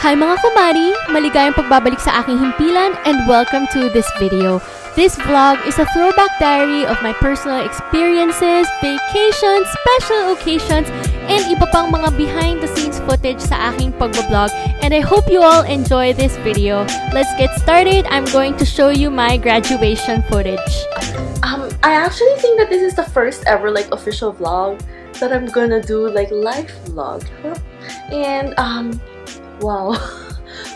Hi mga kumari! Maligayang pagbabalik sa aking himpilan and welcome to this video. This vlog is a throwback diary of my personal experiences, vacations, special occasions, and iba pang mga behind-the-scenes footage sa aking pagbablog. And I hope you all enjoy this video. Let's get started. I'm going to show you my graduation footage. I actually think that this is the first ever official vlog that I'm gonna do live vlog. And wow.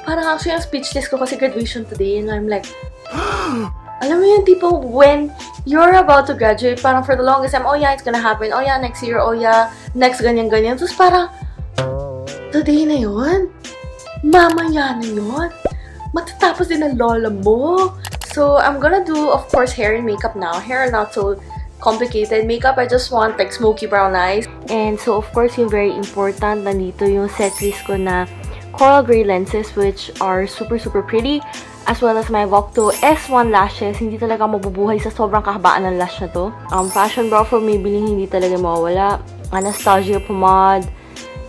Parang actually ang speechless ko kasi graduation today and I'm like, alam mo yung tipo when you're about to graduate, parang for the longest time, oh yeah, it's gonna happen, oh yeah, next year, oh yeah, next ganyan-ganyan. Tapos parang, today na yun? Mamaya na yun? Matatapos din ang lola mo? So, I'm gonna do, of course, hair and makeup now. Hair not so complicated. Makeup, I just want smoky brown eyes. And so, of course, yung very important, nandito yung set list ko na coral gray lenses, which are super pretty, as well as my Vocto S1 lashes. Hindi talaga mabubuhay sa sobrang kahabaan ng lash na to. Fashion brow for Maybelline, hindi talaga mawawala. Anastasia pomade.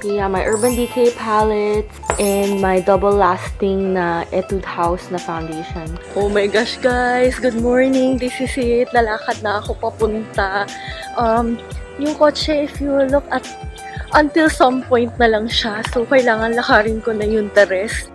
Yeah, my Urban Decay palette. And my double lasting na Etude House na foundation. Oh my gosh, guys! Good morning! This is it. Lalakad na ako papunta. Yung kotse, if you look at until some point na lang siya. So, kailangan lakarin ko na yung the rest.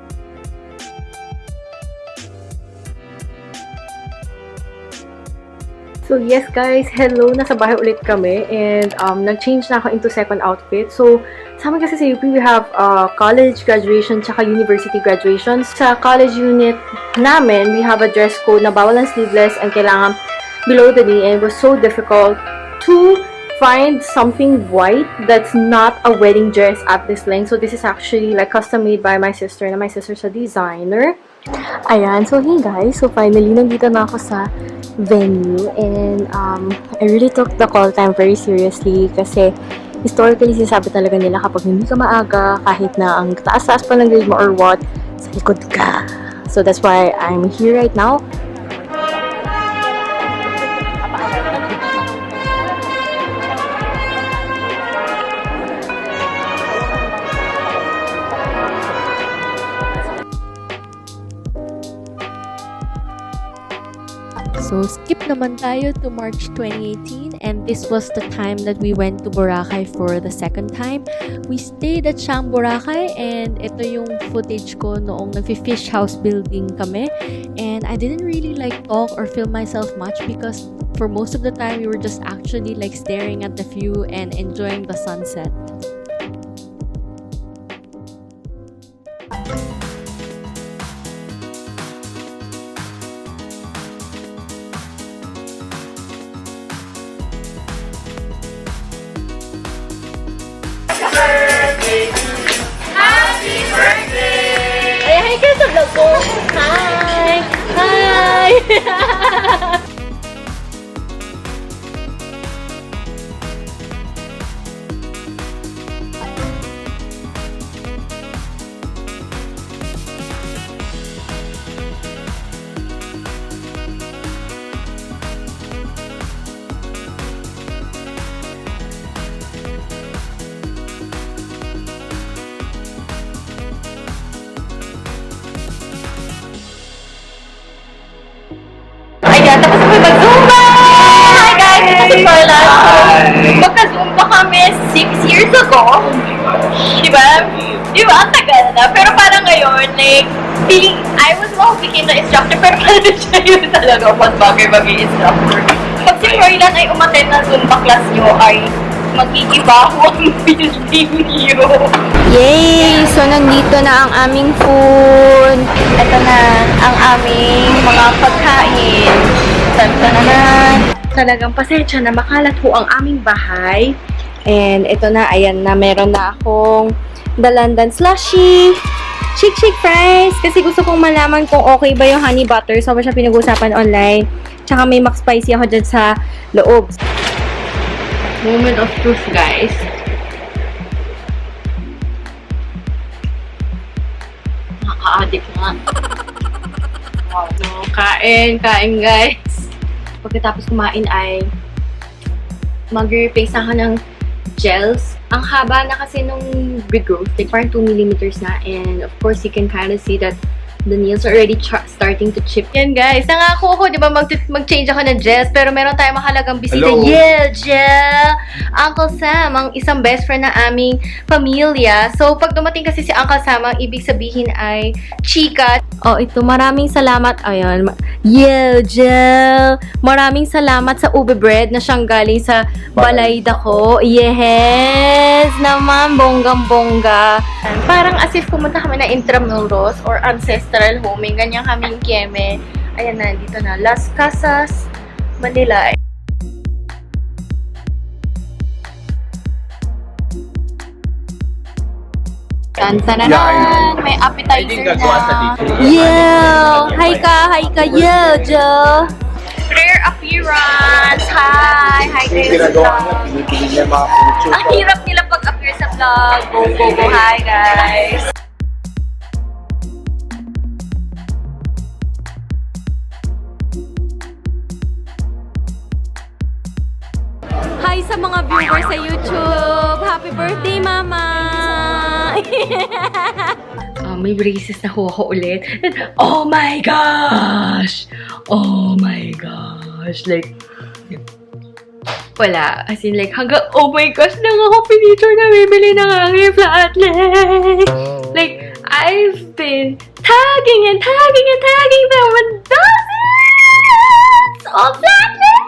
So, yes guys, hello! Nasa bahay ulit kami and nag-change na ako into second outfit. So, sa amin kasi sa UP, we have college graduation tsaka university graduation. Sa college unit namin, we have a dress code na bawal ang sleeveless and kailangan below the knee, and it was so difficult to find something white that's not a wedding dress at this length. So, this is actually custom made by my sister, na my sister's a designer. Ayan, so hey guys, so finally nandito na ako sa venue and I really took the call time very seriously kasi historically sinasabi talaga nila kapag hindi ka maaga, kahit na ang taas-taas pa ng grade mo or what, sa likod ka. So that's why I'm here right now. So, skip naman tayo to March 2018 and this was the time that we went to Boracay for the second time. We stayed at Siang Boracay and ito yung footage ko noong nag-fish house building kami. And I didn't really talk or film myself much because for most of the time we were just actually staring at the view and enjoying the sunset. Hi guys, sa vlog ko! Hi! Hi! Ayan, tapos kami mag-zumba! Hi guys! Ito si Carla. Magka-zumba kami 6 years ago. Diba? Diba? Ang tagal na. Pero parang ngayon, feeling, I was well became the instructor, pero parang siya yun talaga one bagay maging instructor. Pag si Carlan ay umattend ng zumba class nyo, ay magigibaho ang building nyo. Yay! So, nandito na ang aming food. Ito na ang aming mga pagkain. Tantananan. Talagang pasensya na makalat po ang aming bahay. And ito na, ayan na, meron na akong dalandan slushy. Chick fries. Kasi gusto kong malaman kung okay ba yung honey butter. So, ba siya pinag-usapan online. Tsaka may mac spicy ako dyan sa loob. Moment of truth, guys. Nakaka-addict nga. Wow. So, kain guys. Pagkatapos kumain ay mag-replace ako ng gels. Ang haba na kasi nung regrowth, like parang 2 millimeters na. And of course, you can kind of see that the nails are already starting to chip. Yan guys, nangako ko, di ba mag-change ako ng gels, pero meron tayong mahalagang bisita. Hello. Yeah, gel! Uncle Sam, ang isang best friend na aming pamilya. So, pag dumating kasi si Uncle Sam, ang ibig sabihin ay chika. Oh, ito, maraming salamat. Ayun. Yeah, gel! Maraming salamat sa ube bread na siyang galing sa balayda ko. Yes! Naman, bonggang-bongga. Parang as if pumunta kami na Intramuros or ancestral home. May ganyan kaming kieme. Ayan na, dito na. Las Casas, Manila. Tantananan! May appetizer na. Yeah! Hi ka, yeah, Jo! Rare appearance! Hi! Hi kayo sa vlog. Ang hirap nila pag-appear sa vlog. Go! Hi, guys! Hi sa mga viewers sa YouTube! Happy birthday, Mama! May braces na ko ulit. Oh my gosh! Oh my gosh! Like, wala. As in, like, hanggang, oh my gosh, lang ako piniture na bibili ng aking flatlace. Like, I've been tagging them with dozens of flatlace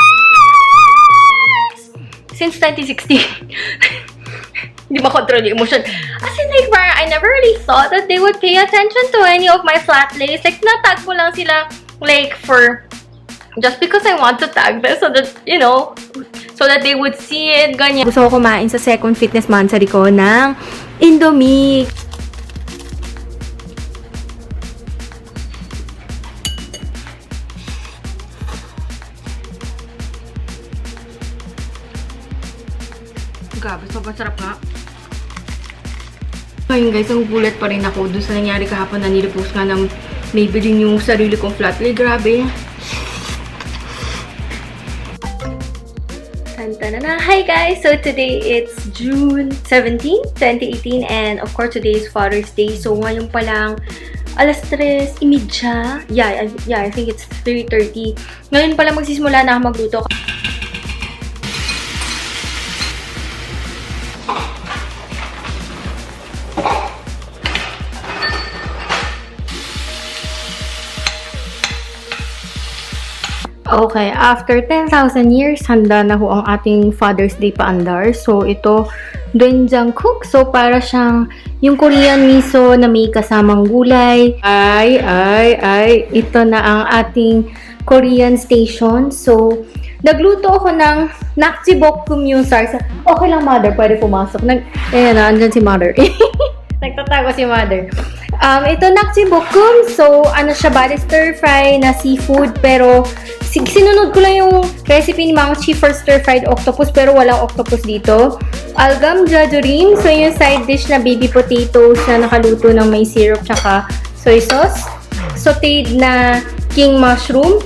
since 2016. Hindi makontrol yung emotion. As in, like, I never really thought that they would pay attention to any of my flat lays. Like, natag ko lang sila, like, for, just because I want to tag them so that, you know, so that they would see it, ganyan. Gusto ko kumain sa second fitness monthsary ko ng Indomie. Grabe, sobrang sarap nga. Ayun guys, ang gulat pa rin ako doon sa nangyari kahapon na nirepost nga na may bilhin yung sarili kong flat lay. Grabe. Tantanana. Hi guys! So today it's June 17, 2018 and of course today is Father's Day. So ngayon pa lang alas 3:30. Yeah, I think it's 3:30. Ngayon pa lang magsisimula na ako magluto. Okay, after 10,000 years, handa na ho ang ating Father's Day paandar. So, ito, doenjang cook. So, para siyang yung Korean miso na may kasamang gulay. Ito na ang ating Korean station. So, nagluto ako ng nakjibokkum yung sarsa. Okay lang, mother. Pwede pumasok. Ayan na, andyan si mother. Nagtatago si mother. Ito nakjibokkum. So, ano siya, bali stir fry na seafood. Pero, sinunod ko lang yung recipe ni Mama Chi for stir-fried octopus pero walang octopus dito. Algam jajurim. So, yung side dish na baby potatoes na nakaluto ng may syrup tsaka soy sauce. Sauteed na king mushroom.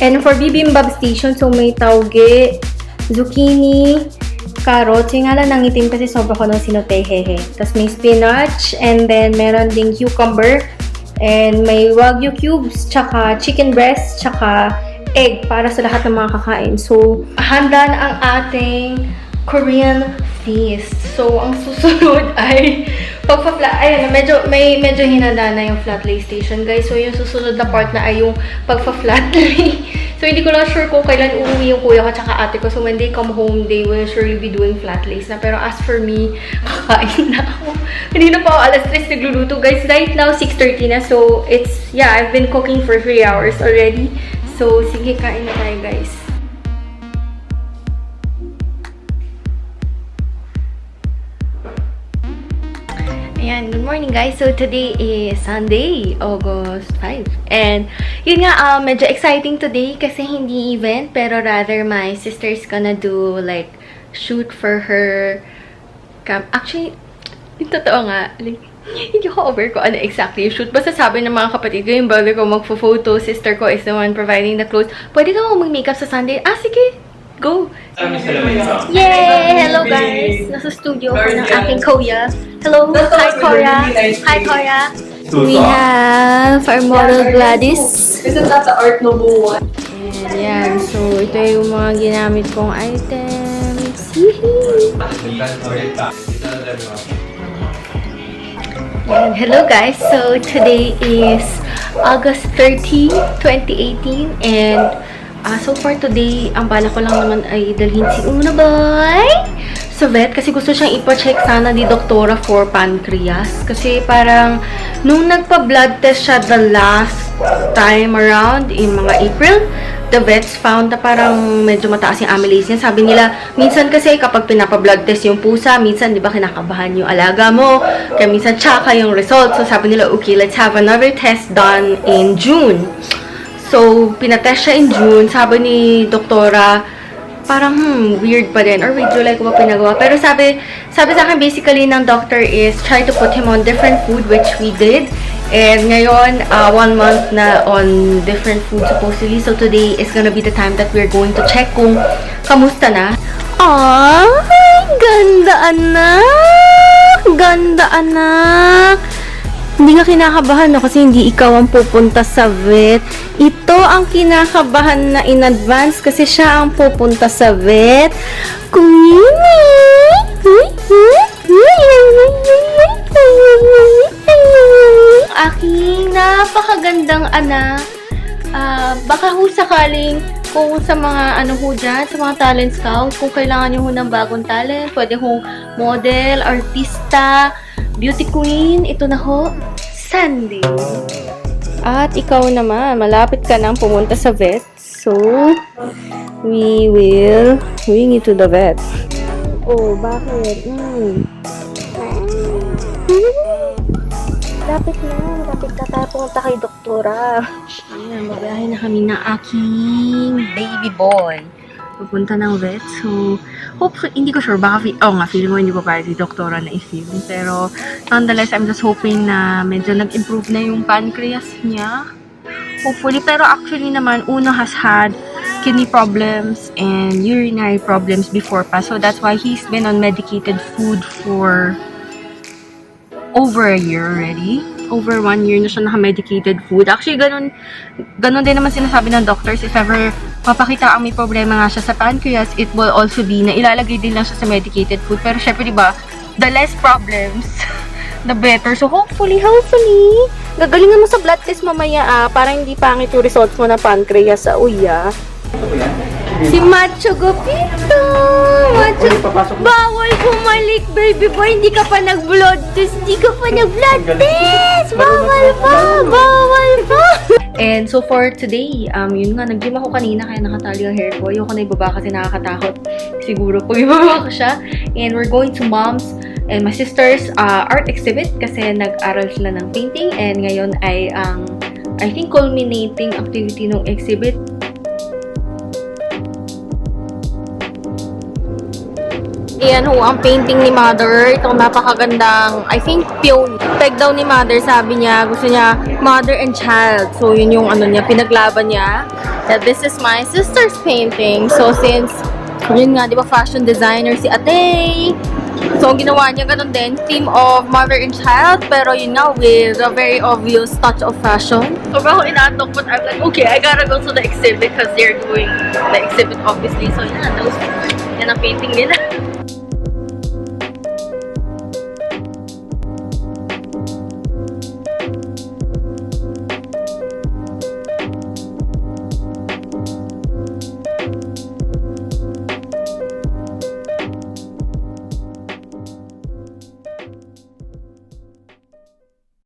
And for bibimbap station, so may tauge, zucchini, carrots. Yung nga lang nangitim kasi sobra ko nung sinotehehe. Tapos may spinach and then meron ding cucumber. And may wagyu cubes, tsaka chicken breast, tsaka egg para sa lahat ng mga kakain. So, handa na ang ating Korean feast. So, ang susunod ay ayun, medyo hinanda na yung flat lay station, guys. So, yung susunod na part na ay yung pagpa-flat lay. So, hindi ko lang sure kung kailan uuwi yung kuya ko tsaka ate ko. So, when they come home, they will surely be doing flat lays na. Pero as for me, kakain na ako. Hindi na pa ako alas 3 nagluluto, guys. Right now, 6:30 na. So, I've been cooking for 3 hours already. So, sige, kain na tayo, guys. Ayan, good morning guys. So today is Sunday, August 5. And yun nga, medyo exciting today kasi hindi event, pero rather my sister's gonna do like shoot for her actually, yung totoo nga, like, hindi ko over ko ano exactly yung shoot. Basta sabi ng mga kapatid ko, yung brother ko magpo-photo, sister ko is the one providing the clothes. Pwede ka mag-makeup sa Sunday? Ah, sige, go! Yay! Hello guys! Nasa studio ko ng aking kuya. Hello! Hi Koya! Hi Koya! We have our model Gladys. Isn't that the Art Nouveau one? And yan, so ito yung mga ginamit kong items. Hihi! And hello guys! So today is August 30, 2018 and so far today, ang bala ko lang naman ay dalhin si Una Boy sa vet kasi gusto siyang ipa-check sana ni doktora for pancreas. Kasi parang nung nagpa-blood test siya the last time around in mga April, the vets found na parang medyo mataas yung amylase niya. Sabi nila, minsan kasi kapag pinapa-blood test yung pusa, minsan di ba kinakabahan yung alaga mo, kaya minsan tsaka yung result. So sabi nila, okay, let's have another test done in June. So, pinatest siya in June. Sabi ni doktora, parang weird pa din. Or wait, July ko ba pinagawa? Pero sabi sa akin basically ng doctor is try to put him on different food, which we did. And ngayon, 1 month na on different food supposedly. So, today is gonna be the time that we're going to check kung kamusta na. Ay, ganda anak! Ganda anak! Hindi ka kinakabahan no kasi hindi ikaw ang pupunta sa vet. Ito ang kinakabahan na in advance kasi siya ang pupunta sa vet. Aking napakagandang anak. Baka ho sakaling kung sa mga ano ho dyan, sa mga talent scout, kung kailangan nyo ho ng bagong talent, pwede hong model, artista, beauty queen, ito na ho, Sandy. At ikaw naman, malapit ka nang pumunta sa vet. So, we will bring you to the vet. Oh, bakit? Lapit na tayo pumunta kay doktora. Ayan, babayahin na kami ng aking baby boy. Pupunta ng vet. So, hopefully, hindi ko sure. Baka, feeling ko hindi ko pa si doktora na i-film. Pero, nonetheless, I'm just hoping na medyo nag-improve na yung pancreas niya. Hopefully. Pero actually naman, Uno has had kidney problems and urinary problems before pa. So, that's why he's been on medicated food for over a year already. Over 1 year na siya naka-medicated food. Actually, ganun din naman sinasabi ng doctors. If ever mapakita ang may problema nga siya sa pancreas, it will also be na ilalagay din lang siya sa medicated food. Pero syempre, diba, the less problems, the better. So, hopefully, gagalingan mo sa blood test mamaya para hindi pangit yung results mo na pancreas sa uya. Si Macho Gopito! Macho, bawal bumalik, baby boy. Hindi ka pa nag-blood test. Bawal pa! And so for today, yun nga, nag-gym ako kanina kaya nakatali ang hair ko. Ayoko na ibaba kasi nakakatakot. Siguro kung ibaba ko siya. And we're going to mom's and my sister's art exhibit kasi nag-aral sila ng painting. And ngayon ay I think culminating activity ng exhibit. Ayan ho, ang painting ni Mother. Itong napakagandang, I think, peony. Peg daw ni Mother, sabi niya, gusto niya, mother and child. So, yun yung ano niya, pinaglaban niya. That this is my sister's painting. So, since, yun nga, di ba, fashion designer si Ate. So, ang ginawa niya, ganun din, theme of mother and child. Pero, yun nga, with a very obvious touch of fashion. So, ako inaantok, but I'm like, okay, I gotta go to the exhibit because they're doing the exhibit, obviously. So, yan, yan ang painting nila.